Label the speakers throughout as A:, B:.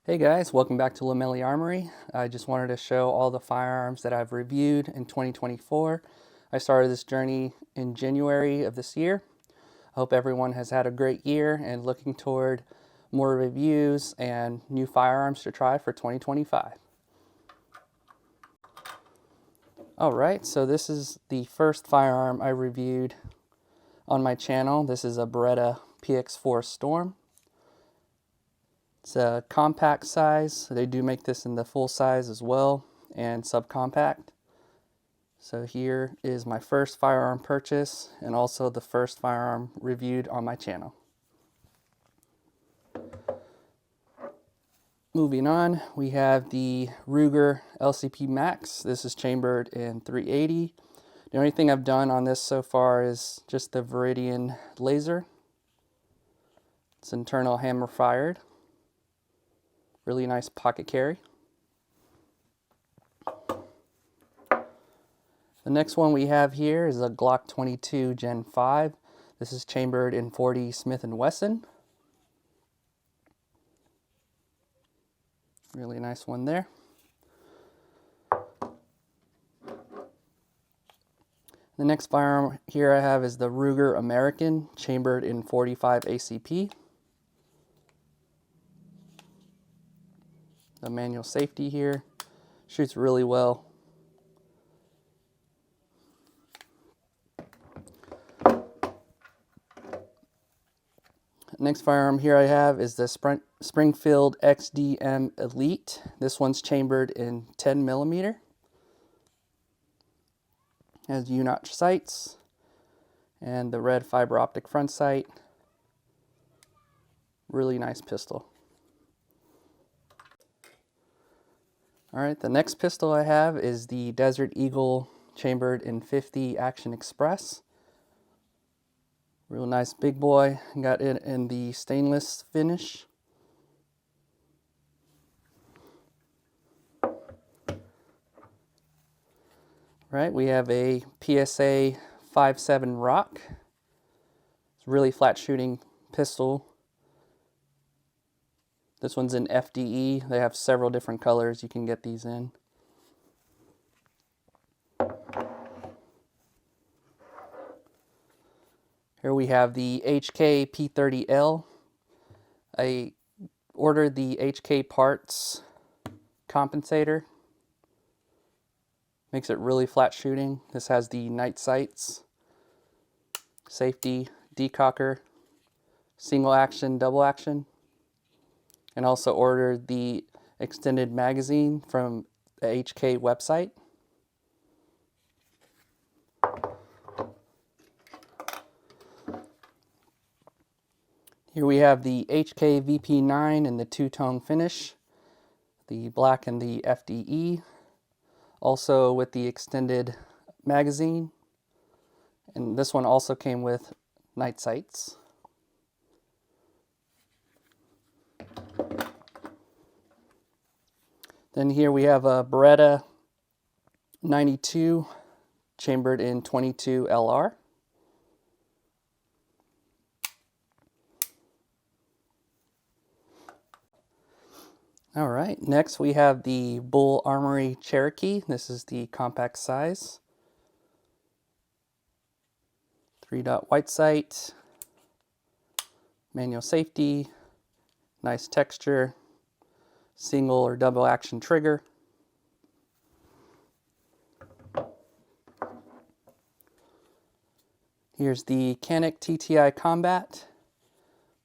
A: Hey guys, welcome back to Lamelli Armory. I just wanted to show all the firearms that I've reviewed in 2024. I started this journey in January of this year. I hope everyone has had a great year and looking toward more reviews and new firearms to try for 2025. Alright, so this is the first firearm I reviewed on my channel. This is a Beretta PX4 Storm. It's a compact size. They do make this in the full size as well and subcompact. So here is my first firearm purchase and also the first firearm reviewed on my channel. Moving on, we have the Ruger LCP Max. This is chambered in .380. The only thing I've done on this so far is just the Viridian laser. It's internal hammer fired. Really nice pocket carry. The next one we have here is a Glock 22 Gen 5. This is chambered in .40 Smith & Wesson. Really nice one there. The next firearm here I have is the Ruger American, chambered in .45 ACP. The manual safety here. Shoots really well. Next firearm here I have is the Springfield XDM Elite. This one's chambered in 10mm. Has U-notch sights and the red fiber optic front sight. Really nice pistol. Alright, the next pistol I have is the Desert Eagle, chambered in .50 Action Express. Real nice big boy. Got it in the stainless finish. Right, we have a PSA 5.7 Rock. It's a really flat shooting pistol. This one's in FDE. They have several different colors you can get these in. Here we have the HK P30L. I ordered the HK Parts compensator. Makes it really flat shooting. This has the night sights, safety, decocker, single action, double action. And also ordered the extended magazine from the HK website. Here we have the HK VP9 in the two-tone finish, the black and the FDE, also with the extended magazine, and this one also came with night sights. Then here we have a Beretta 92 chambered in .22 LR. All right, next we have the Bull Armory Cherokee. This is the compact size. 3-dot white sight, manual safety, nice texture, single or double action trigger. Here's the Canik TTI Combat.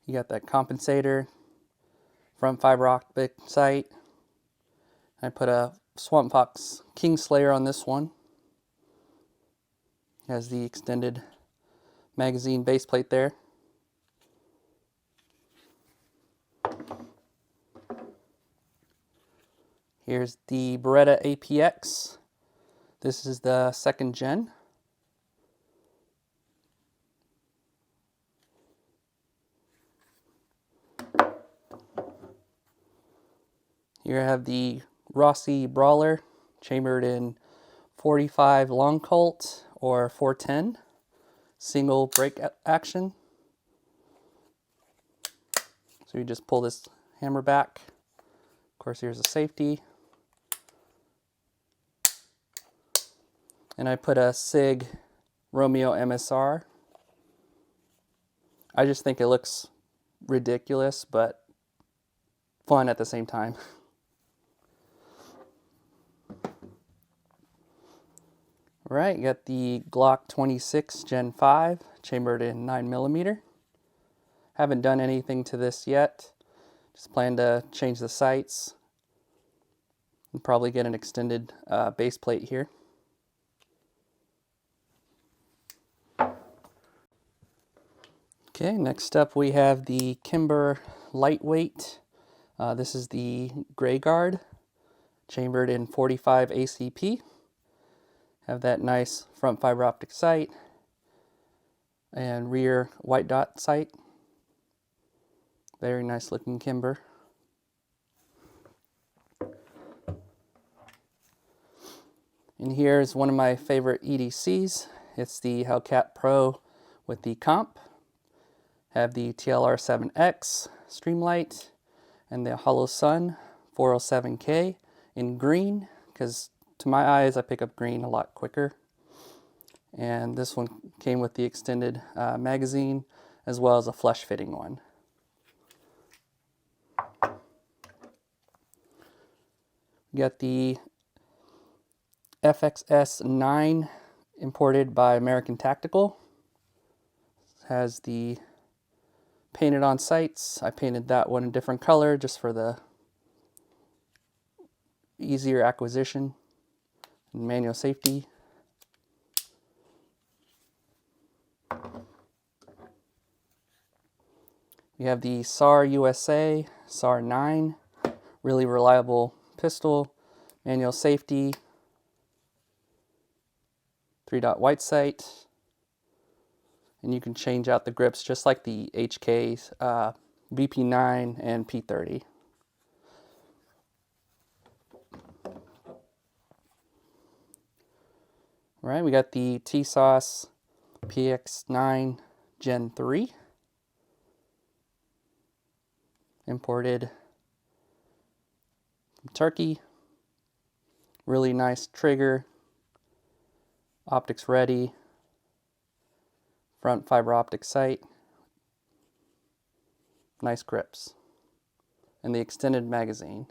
A: You got that compensator, front fiber optic sight. I put a Swamp Fox Kingslayer on this one. Has the extended magazine base plate there. Here's the Beretta APX. This is the 2nd gen. Here I have the Rossi Brawler, chambered in .45 Long Colt or .410, single break action. So you just pull this hammer back, course, here's a safety. And I put a SIG Romeo MSR. I just think it looks ridiculous, but fun at the same time. All right, got the Glock 26 Gen 5, chambered in 9mm. Haven't done anything to this yet. Just plan to change the sights and probably get an extended base plate here. Okay, next up we have the Kimber Lightweight. This is the Gray Guard, chambered in 45 ACP. Have that nice front fiber optic sight and rear white dot sight. Very nice looking Kimber. And here is one of my favorite EDCs. It's the Hellcat Pro with the comp. Have the TLR7X Streamlight and the Hollow Sun 407K in green, because to my eyes I pick up green a lot quicker. And this one came with the extended magazine as well as a flush fitting one. We got the FXS9 imported by American Tactical. Has the painted on sights. I painted that one a different color just for the easier acquisition and manual safety. We have the SAR USA SAR 9, really reliable pistol, manual safety, 3-dot white sight, and you can change out the grips just like the HK's VP9 and P30. All right, we got the TSOS PX9 Gen 3, imported from Turkey. Really nice trigger, optics ready, front fiber optic sight, nice grips, and the extended magazine.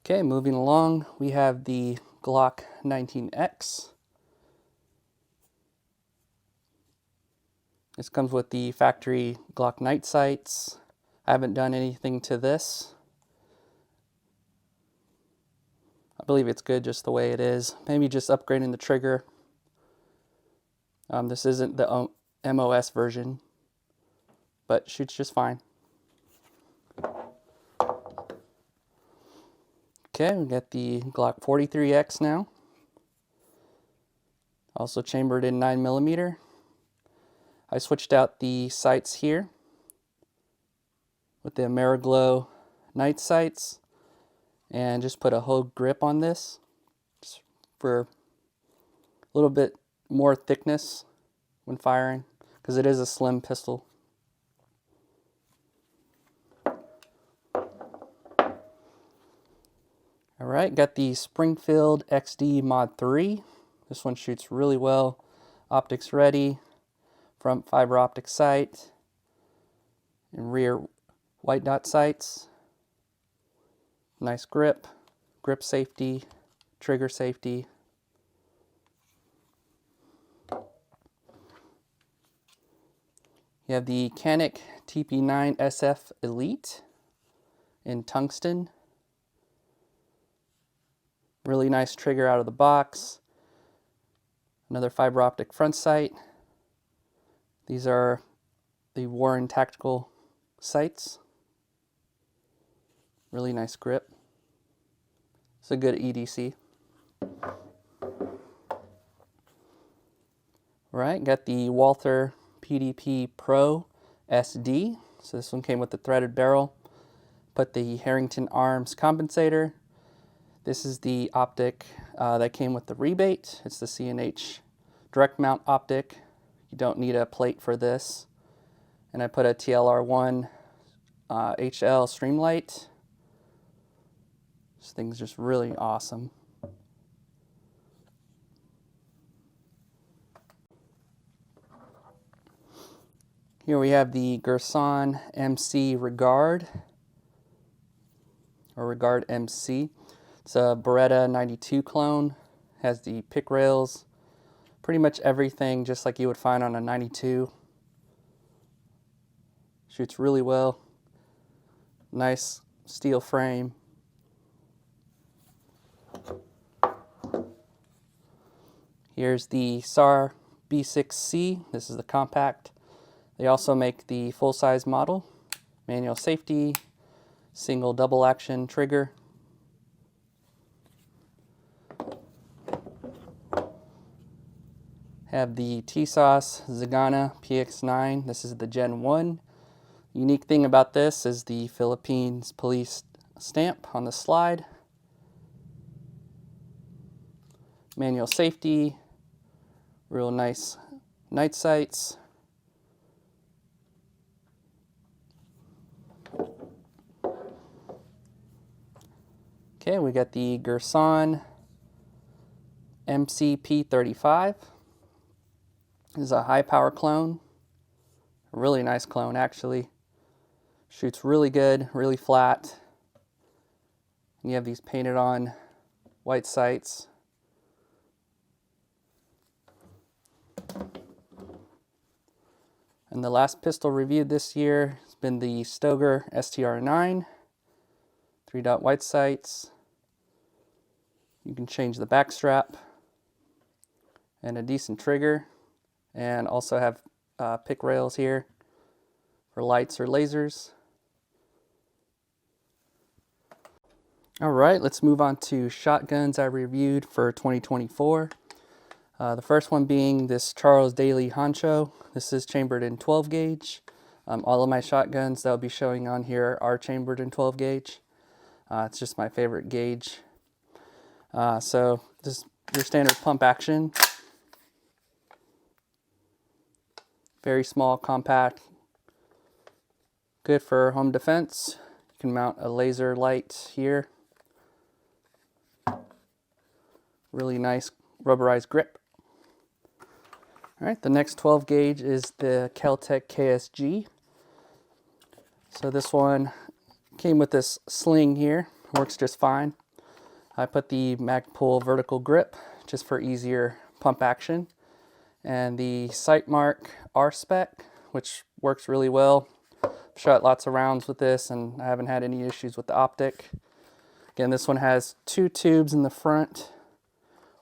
A: Okay, moving along, we have the Glock 19X. This comes with the factory Glock night sights. I haven't done anything to this. I believe it's good just the way it is. Maybe just upgrading the trigger. This isn't the MOS version, but shoots just fine. Okay, we got the Glock 43X now. Also chambered in 9mm. I switched out the sights here with the AmeriGlow night sights and just put a Hogue grip on this just for a little bit more thickness when firing, because it is a slim pistol. Alright, got the Springfield XD Mod 3. This one shoots really well. Optics ready, front fiber optic sight, and rear white dot sights. Nice grip, grip safety, trigger safety. You have the Canik TP9 SF Elite in tungsten. Really nice trigger out of the box. Another fiber optic front sight. These are the Warren Tactical sights. Really nice grip. It's a good EDC. Right, got the Walther PDP Pro SD. So this one came with the threaded barrel. Put the Harrington Arms compensator. This is the optic that came with the rebate. It's the C&H direct mount optic. You don't need a plate for this. And I put a TLR1 HL Streamlight. This thing's just really awesome. Here we have the Girsan MC Regard, or Regard MC. It's a Beretta 92 clone. Has the pick rails, pretty much everything just like you would find on a 92. Shoots really well. Nice steel frame. Here's the SAR B6C. This is the compact. They also make the full-size model. Manual safety, single double action trigger. Have the TSOS Zagana PX9. This is the Gen 1. Unique thing about this is the Philippines police stamp on the slide. Manual safety, real nice night sights. Okay, we got the Girsan MCP35. This is a high power clone. A really nice clone actually. Shoots really good, really flat. And you have these painted on white sights. And the last pistol reviewed this year has been the Stoeger STR9. 3-dot white sights. You can change the back strap. And a decent trigger. And also have pick rails here for lights or lasers. Alright, let's move on to shotguns I reviewed for 2024. The first one being this Charles Daly Honcho. This is chambered in 12 gauge. All of my shotguns that I'll be showing on here are chambered in 12 gauge. It's just my favorite gauge. So this is your standard pump action. Very small, compact. Good for home defense. You can mount a laser light here. Really nice rubberized grip. Alright, the next 12 gauge is the Kel-Tec KSG. So this one came with this sling here, works just fine. I put the Magpul vertical grip just for easier pump action. And the Sightmark R-Spec, which works really well. I've shot lots of rounds with this and I haven't had any issues with the optic. Again, this one has 2 tubes in the front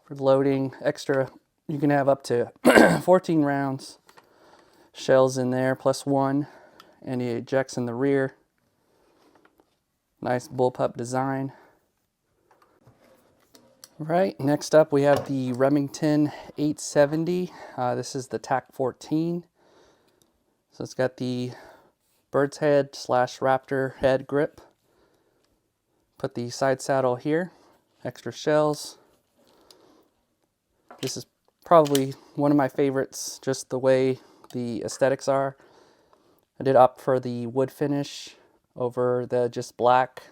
A: for loading extra. You can have up to 14 rounds, shells in there, plus 1, and it ejects in the rear. Nice bullpup design. Right, next up we have the Remington 870. This is the TAC 14. So it's got the bird's head / raptor head grip. Put the side saddle here, extra shells. This is probably one of my favorites, just the way the aesthetics are. I did opt for the wood finish over the just black,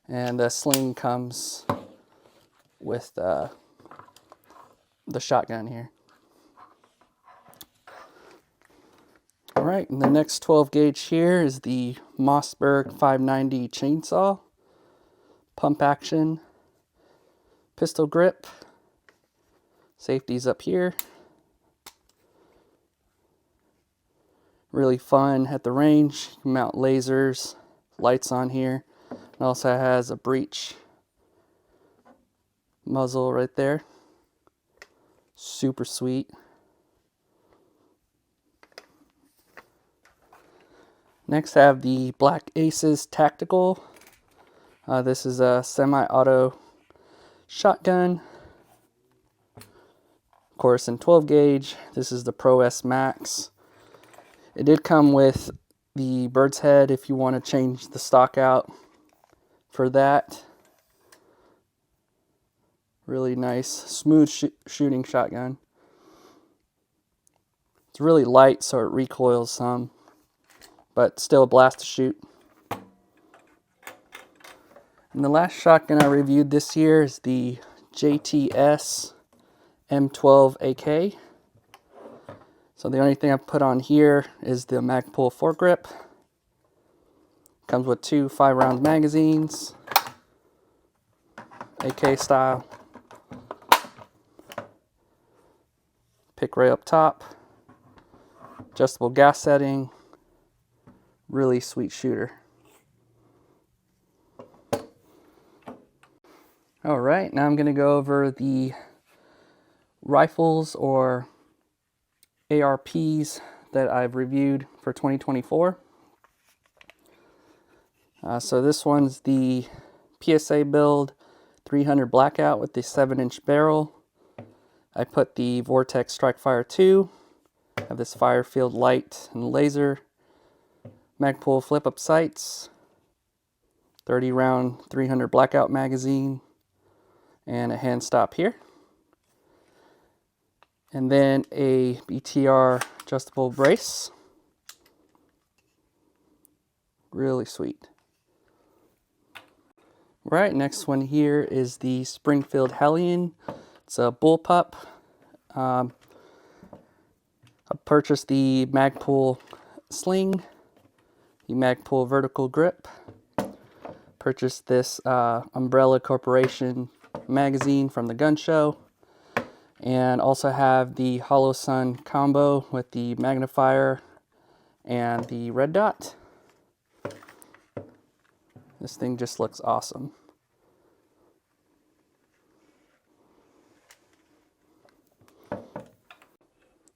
A: and the sling comes with the shotgun here. All right, and the next 12 gauge here is the Mossberg 590 chainsaw. Pump action, pistol grip. Safety's up here. Really fun at the range. You can mount lasers, lights on here. It also has a breech muzzle right there. Super sweet. Next I have the Black Aces Tactical. This is a semi-auto shotgun. Of course, in 12 gauge. This is the Pro S Max. It did come with the bird's head if you want to change the stock out for that. Really nice, smooth shooting shotgun. It's really light, so it recoils some. but still a blast to shoot. And the last shotgun I reviewed this year is the JTS M12 AK. So the only thing I've put on here is the Magpul foregrip. Comes with 2 5-round magazines, AK style. Pick right up top. Adjustable gas setting. Really sweet shooter. Alright, now I'm going to go over the rifles or ARPs that I've reviewed for 2024. So this one's the PSA build 300 Blackout with the 7-inch barrel. I put the Vortex Strike-Fire 2. Have this fire field light and laser. Magpul flip-up sights. 30-round 300 Blackout magazine. And a hand stop here. And then a BTR adjustable brace. Really sweet. Right, next one here is the Springfield Hellion. It's a bullpup. I purchased the Magpul sling, the Magpul vertical grip. Purchased this Umbrella Corporation magazine from the gun show. And also have the Hollow Sun combo with the magnifier and the red dot. This thing just looks awesome.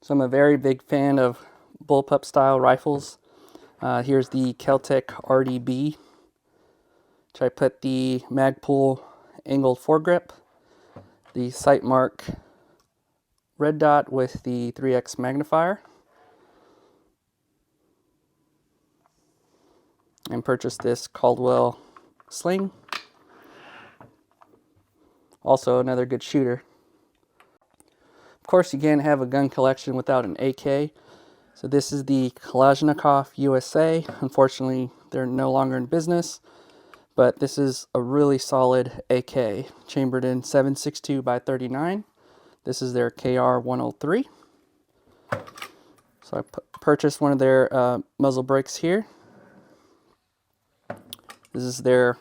A: So I'm a very big fan of bullpup style rifles. Here's the Keltec RDB, which I put the Magpul angled foregrip, the Sightmark red dot with the 3x magnifier, and purchased this Caldwell sling. Also another good shooter. Of course, you can't have a gun collection without an AK. So this is the Kalashnikov USA. Unfortunately, they're no longer in business, but this is a really solid AK, chambered in 7.62 by 39. This is their KR-103. So I purchased one of their muzzle brakes here. This is their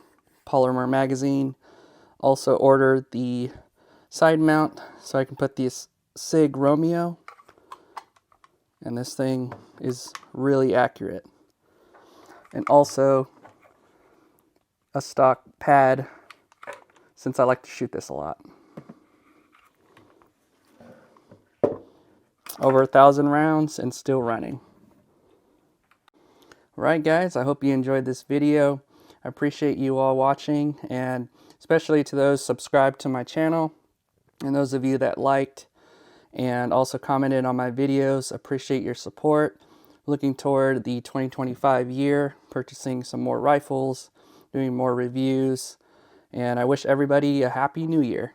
A: polymer magazine. Also ordered the side mount so I can put this SIG Romeo. And this thing is really accurate. And also a stock pad, since I like to shoot this a lot. Over 1,000 rounds and still running. Alright guys, I hope you enjoyed this video. I appreciate you all watching, and especially to those subscribed to my channel, and those of you that liked and also commented on my videos. Appreciate your support. Looking toward the 2025 year, purchasing some more rifles, doing more reviews, and I wish everybody a happy new year.